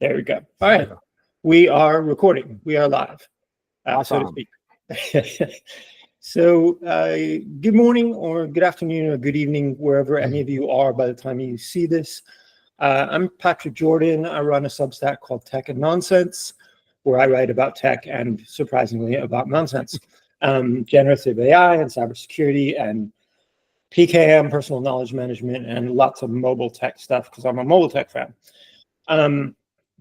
There we go. All right. We are recording. We are live, Awesome. so to speak. So good morning or good afternoon or good evening, wherever any of you are by the time you see this. I'm Patrick Jordan. I run a Substack called Tech and Nonsense, where I write about tech and, surprisingly, about nonsense. Generative AI and cybersecurity and PKM, personal knowledge management, and lots of mobile tech stuff because I'm a mobile tech fan.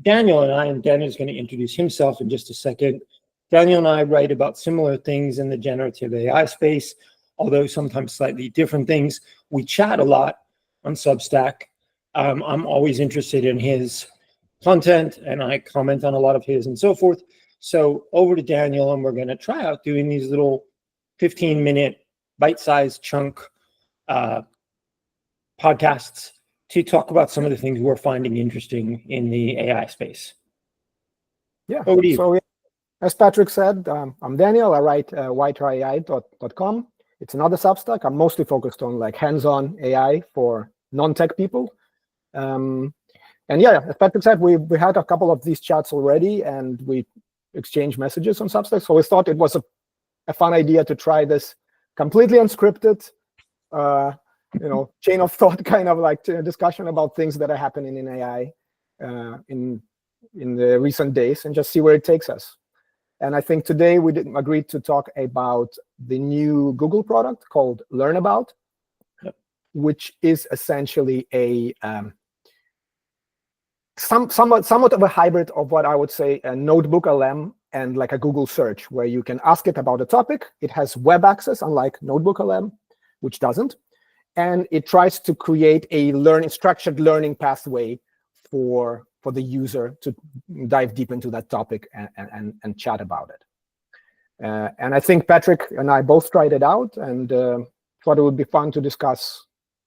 Daniel and Daniel's going to introduce himself in just a second. Daniel and I write about similar things in the generative AI space, although sometimes slightly different things. We chat a lot on Substack. I'm always interested in his content, and I comment on a lot of his and so forth. So over to Daniel, and we're going to try out doing these little 15-minute bite-sized chunk podcasts to talk about some of the things we're finding interesting in the AI space. Yeah. Over to you. So, as Patrick said, I'm Daniel. I write ytrai.com. It's another Substack. I'm mostly focused on like hands-on AI for non-tech people. And yeah, as Patrick said, we had a couple of these chats already, and we exchanged messages on Substack. So we thought it was a fun idea to try this completely unscripted, chain of thought kind of like discussion about things that are happening in AI in the recent days, and just see where it takes us. And I think today we agreed to talk about the new Google product called Learnabout, which is essentially a somewhat of a hybrid of what I would say a NotebookLM and like a Google search, where you can ask it about a topic. It has web access, unlike NotebookLM, which doesn't. And it tries to create a structured learning pathway for the user to dive deep into that topic and chat about it. And I think Patrick and I both tried it out, and thought it would be fun to discuss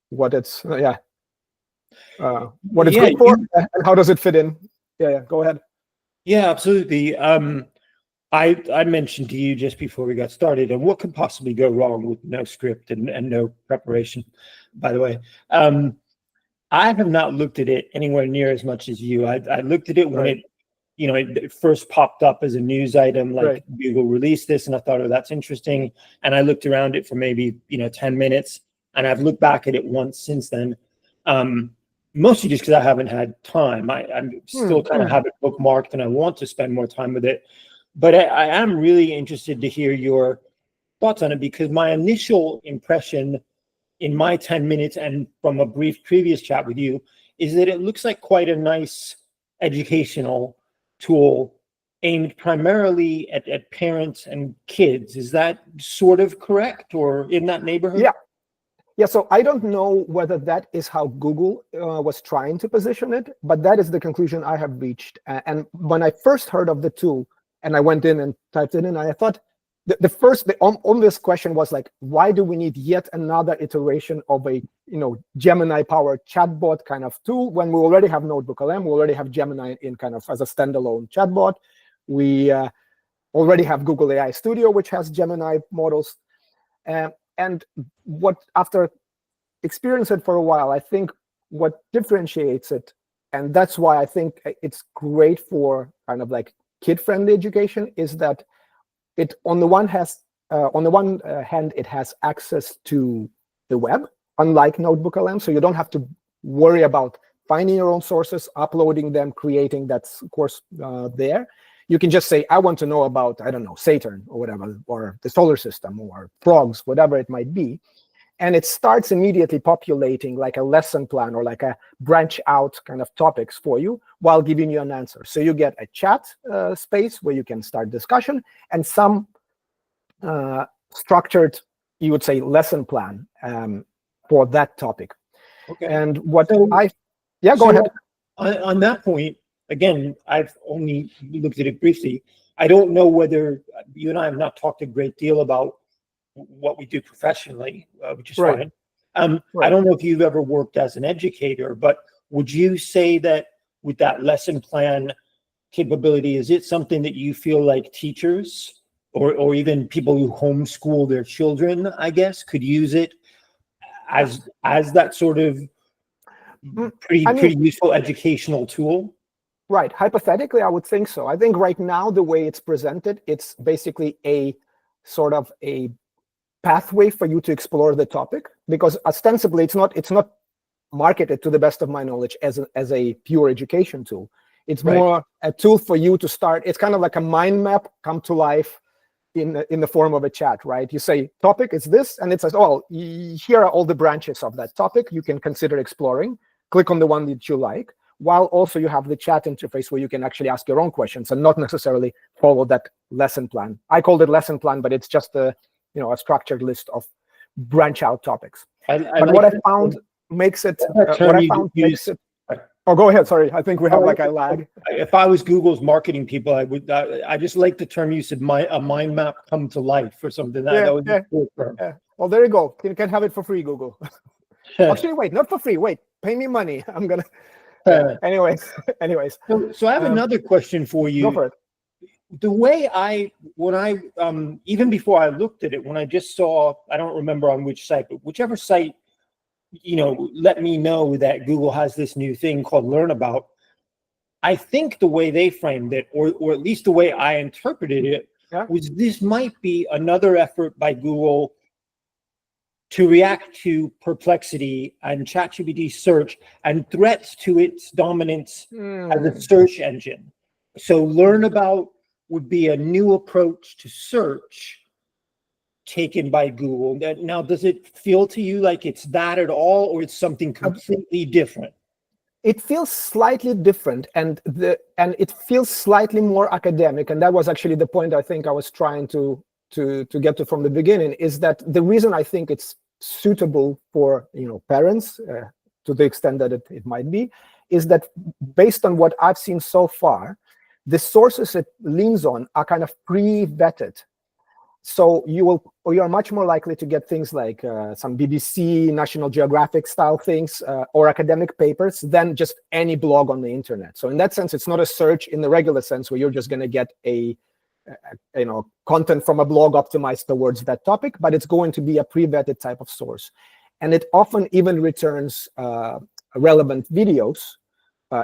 what it's good for, and how does it fit in. Yeah, go ahead. Yeah, absolutely. I mentioned to you just before we got started, and what could possibly go wrong with no script and no preparation, by the way. I have not looked at it anywhere near as much as you. I looked at it when it first popped up as a news item, like Google released this, and I thought, oh, that's interesting. And I looked around it for maybe 10 minutes, and I've looked back at it once since then. Mostly just because I haven't had time. I'm still kind of have it bookmarked, and I want to spend more time with it. But I am really interested to hear your thoughts on it, because my initial impression in my 10 minutes and from a brief previous chat with you is that it looks like quite a nice educational tool aimed primarily at parents and kids. Is that sort of correct, or in that neighborhood? Yeah, so I don't know whether that is how Google was trying to position it, but that is the conclusion I have reached. And when I first heard of the tool, and I went in and typed it in, and I thought the obvious question was like, why do we need yet another iteration of a Gemini-powered chatbot kind of tool when we already have NotebookLM, we already have Gemini in kind of as a standalone chatbot, we already have Google AI Studio, which has Gemini models, and what after experiencing it for a while, I think what differentiates it, and that's why I think it's great for kind of like kid-friendly education, is that it on the one hand it has access to the web, unlike NotebookLM, so you don't have to worry about finding your own sources, uploading them, creating that course there. You can just say, I want to know about, I don't know, Saturn or whatever, or the solar system or frogs, whatever it might be. And it starts immediately populating like a lesson plan or like a branch out kind of topics for you while giving you an answer. So you get a chat space where you can start discussion and some structured, you would say, lesson plan for that topic. Okay. And what go ahead. On that point, again, I've only looked at it briefly. I don't know whether you and I have not talked a great deal about what we do professionally, which is fine. I don't know if you've ever worked as an educator, but would you say that with that lesson plan capability, is it something that you feel like teachers or even people who homeschool their children, I guess, could use it as that sort of pretty useful educational tool? Right. Hypothetically, I would think so. I think right now, the way it's presented, it's basically a sort of a pathway for you to explore the topic, because ostensibly it's not marketed, to the best of my knowledge, as a pure education tool. It's Right. more a tool for you to start. It's kind of like a mind map come to life in the form of a chat, right? You say topic is this, and it says, oh, here are all the branches of that topic you can consider exploring. Click on the one that you like, while also you have the chat interface where you can actually ask your own questions and not necessarily follow that lesson plan. I called it lesson plan, but it's just a structured list of branch out topics. I But like what I that- found makes it. that term What I you found makes use. it. Oh, go ahead. Sorry, I think we have like a lag. If I was Google's marketing people, I just like the term you said, a mind map come to life or something. That was a cool term. Yeah. Well, there you go. You can have it for free, Google. Actually, wait, not for free. Wait, pay me money. I'm gonna. Anyways. So I have another question for you. Go for it. The way when I even before I looked at it, when I just saw, I don't remember on which site, but whichever site, let me know that Google has this new thing called Learn About. I think the way they framed it, or at least the way I interpreted it, was this might be another effort by Google to react to Perplexity and ChatGPT search and threats to its dominance as a search engine. So Learn About would be a new approach to search taken by Google. Now, does it feel to you like it's that at all, or it's something completely different? It feels slightly different, and it feels slightly more academic. And that was actually the point I think I was trying to get to from the beginning, is that the reason I think it's suitable for parents, to the extent that it might be, is that based on what I've seen so far, the sources it leans on are kind of pre-vetted. So you are much more likely to get things like some BBC, National Geographic style things, or academic papers than just any blog on the internet. So in that sense, it's not a search in the regular sense where you're just going to get a content from a blog optimized towards that topic, but it's going to be a pre-vetted type of source. And it often even returns relevant videos.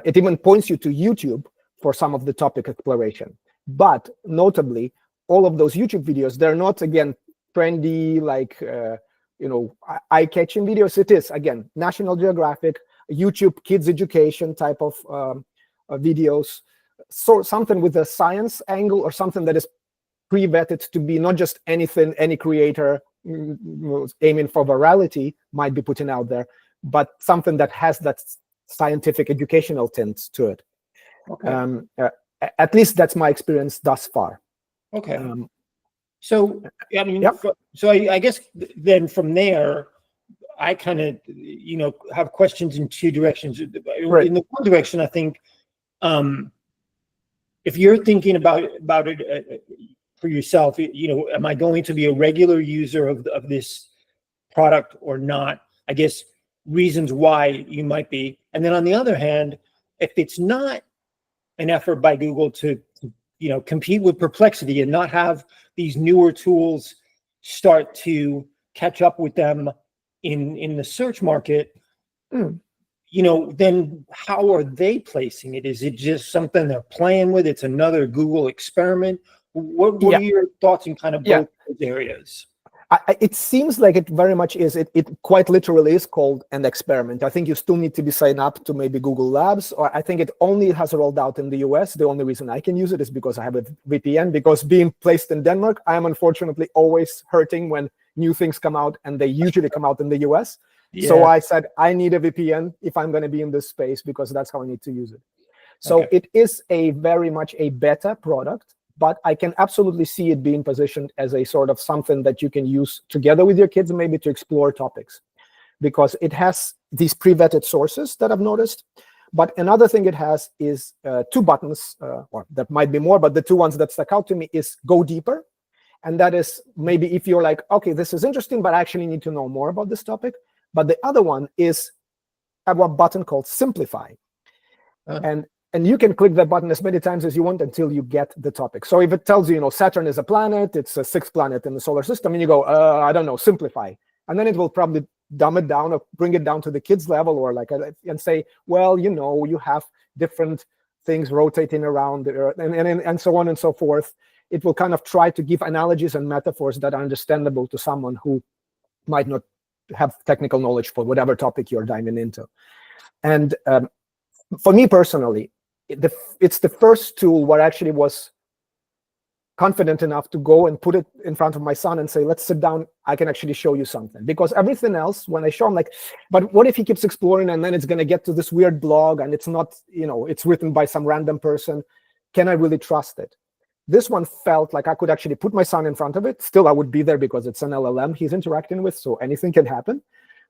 It even points you to YouTube for some of the topic exploration. But notably, all of those YouTube videos, they're not, again, trendy, like, eye-catching videos. It is, again, National Geographic, YouTube kids education type of videos. So something with a science angle, or something that is pre-vetted to be not just anything any creator aiming for virality might be putting out there, but something that has that scientific educational tint to it. Okay. At least that's my experience thus far. Okay. So I mean, Yep. so I guess then from there, I kind of have questions in two directions. Right. In the one direction, I think if you're thinking about it for yourself, am I going to be a regular user of this product or not? I guess reasons why you might be. And then on the other hand, if it's not an effort by Google to compete with Perplexity and not have these newer tools start to catch up with them in the search market, then how are they placing it? Is it just something they're playing with? It's another Google experiment? What are your thoughts in kind of both those areas? It seems like it very much is. It quite literally is called an experiment. I think you still need to be signed up to maybe Google Labs, or I think it only has rolled out in the US. The only reason I can use it is because I have a VPN, because being placed in Denmark, I am unfortunately always hurting when new things come out, and they usually come out in the US. Yeah. So I said, I need a VPN if I'm going to be in this space, because that's how I need to use it. So it is very much a beta product, but I can absolutely see it being positioned as a sort of something that you can use together with your kids, maybe to explore topics, because it has these pre-vetted sources that I've noticed. But another thing it has is 2 buttons, or there might be more, but the 2 ones that stuck out to me is go deeper. And that is maybe if you're like, okay, this is interesting, but I actually need to know more about this topic. But the other one is have a button called simplify. And you can click that button as many times as you want until you get the topic. So if it tells you, Saturn is a planet, it's a 6th planet in the solar system, and you go, I don't know, simplify. And then it will probably dumb it down or bring it down to the kids level, or and say, well, you have different things rotating around the Earth, and so on and so forth. It will kind of try to give analogies and metaphors that are understandable to someone who might not have technical knowledge for whatever topic you're diving into. And for me personally, it's the first tool where I actually was confident enough to go and put it in front of my son and say, let's sit down, I can actually show you something. Because everything else, when I show him, like, but what if he keeps exploring and then it's going to get to this weird blog and it's not, it's written by some random person. Can I really trust it? This one felt like I could actually put my son in front of it. Still, I would be there because it's an LLM he's interacting with, so anything can happen.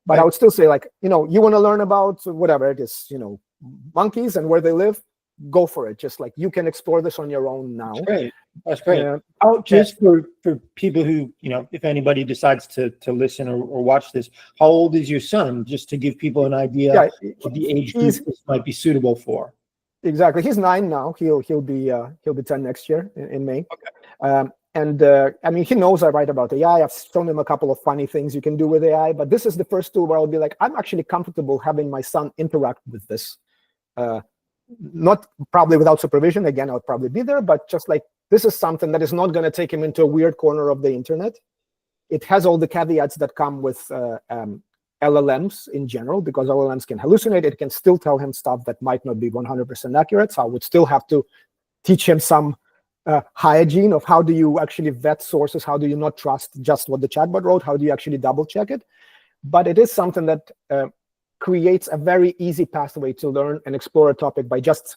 But I would still say, like, you want to learn about whatever it is, monkeys and where they live, go for it. Just like you can explore this on your own now. That's great. Just for people who, if anybody decides to listen or watch this, how old is your son? Just to give people an idea of the age group this might be suitable for. Exactly. He's 9 now. He'll be 10 next year in May. Okay. I mean, he knows I write about AI. I've shown him a couple of funny things you can do with AI, but this is the first tool where I'll be like, I'm actually comfortable having my son interact with this. Not probably without supervision. Again, I'll probably be there, but just like, this is something that is not going to take him into a weird corner of the internet. It has all the caveats that come with LLMs in general, because LLMs can hallucinate. It can still tell him stuff that might not be 100% accurate. So I would still have to teach him some hygiene of how do you actually vet sources, how do you not trust just what the chatbot wrote, how do you actually double check it. But it is something that creates a very easy pathway to learn and explore a topic by just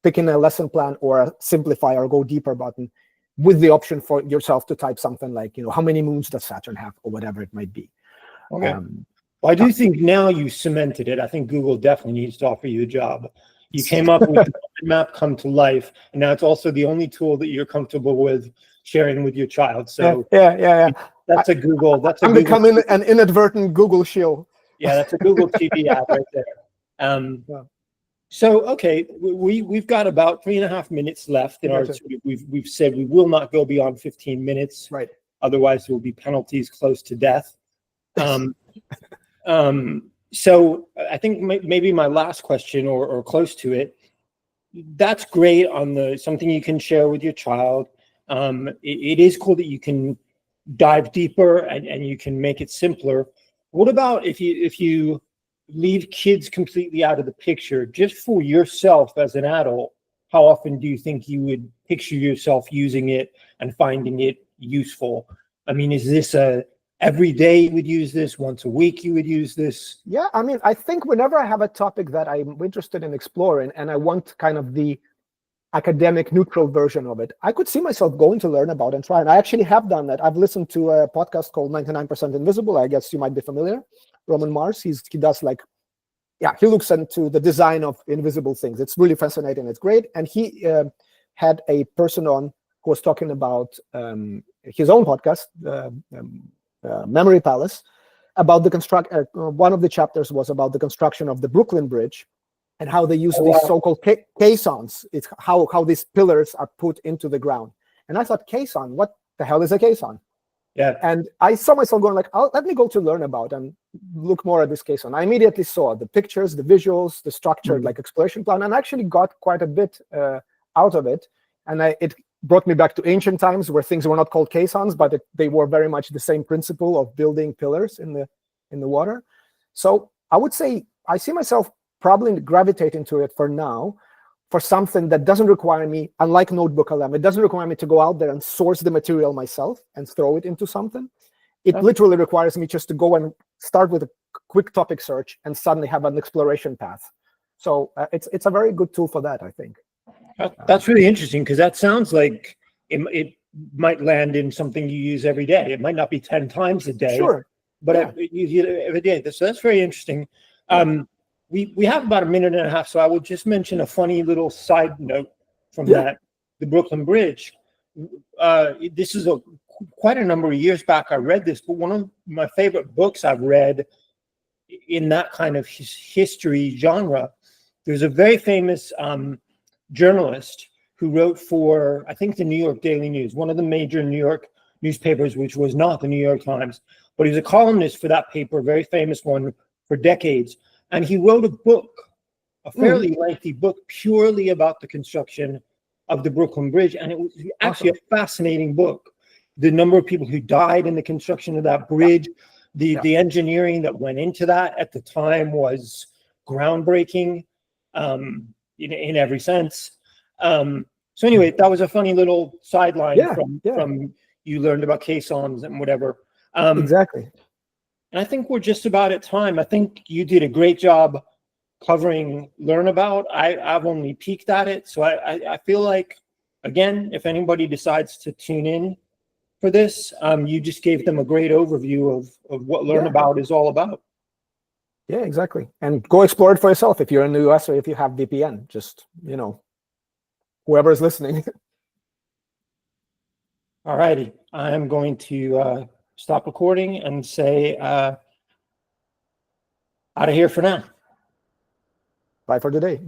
picking a lesson plan or a simplify or go deeper button, with the option for yourself to type something like, how many moons does Saturn have, or whatever it might be. Okay. Well, I do think now you cemented it. I think Google definitely needs to offer you a job. You came up with the map come to life, and now it's also the only tool that you're comfortable with sharing with your child. So yeah. That's a Google. I'm becoming an inadvertent Google shill. Yeah, that's a Google TV ad right there. So okay, we've got about 3.5 minutes left in our. We've said we will not go beyond 15 minutes. Right. Otherwise, there will be penalties close to death. So I think maybe my last question or close to it, that's great on something you can share with your child. It is cool that you can dive deeper and you can make it simpler. What about if you leave kids completely out of the picture, just for yourself as an adult? How often do you think you would picture yourself using it and finding it useful? I mean, is this every day you would use this, once a week you would use this? Yeah, I mean, I think whenever I have a topic that I'm interested in exploring and I want kind of the academic neutral version of it, I could see myself going to learn about and try. And I actually have done that. I've listened to a podcast called 99% Invisible. I guess you might be familiar. Roman Mars, he does like, he looks into the design of invisible things. It's really fascinating. It's great. And he had a person on who was talking about his own podcast, Memory Palace, about the one of the chapters was about the construction of the Brooklyn Bridge and how they use these so-called caissons. It's how these pillars are put into the ground. And I thought, caisson, what the hell is a caisson? Yeah. And I saw myself going like, let me go to learn about and look more at this caisson. I immediately saw the pictures, the visuals, the structured like exploration plan, and actually got quite a bit out of it. And it brought me back to ancient times where things were not called caissons, but they were very much the same principle of building pillars in the water. So I would say I see myself probably gravitating to it for now, for something that doesn't require me, unlike NotebookLM, it doesn't require me to go out there and source the material myself and throw it into something. It literally requires me just to go and start with a quick topic search and suddenly have an exploration path. So it's a very good tool for that, I think. That's really interesting, because that sounds like it might land in something you use every day. It might not be 10 times a day, sure, but you use it every day. So that's very interesting. We have about 1.5 minutes, so I will just mention a funny little side note from that, the Brooklyn Bridge. This is quite a number of years back I read this, but one of my favorite books I've read in that kind of history genre, there's a very famous journalist who wrote for, I think, the New York Daily News, one of the major New York newspapers, which was not the New York Times, but he was a columnist for that paper, a very famous one for decades. And he wrote a a fairly lengthy book purely about the construction of the Brooklyn Bridge, and it was actually a fascinating book. The number of people who died in the construction of that bridge, the engineering that went into that at the time was groundbreaking, in every sense. So anyway, that was a funny little sideline from you learned about caissons and whatever. Exactly. And I think we're just about at time. I think you did a great job covering Learn About. I've only peeked at it. So I feel like, again, if anybody decides to tune in for this, you just gave them a great overview of what Learn About is all about. Yeah, exactly. And go explore it for yourself if you're in the US or if you have VPN. Just, whoever is listening. All righty. I'm going to stop recording and say out of here for now. Bye for today.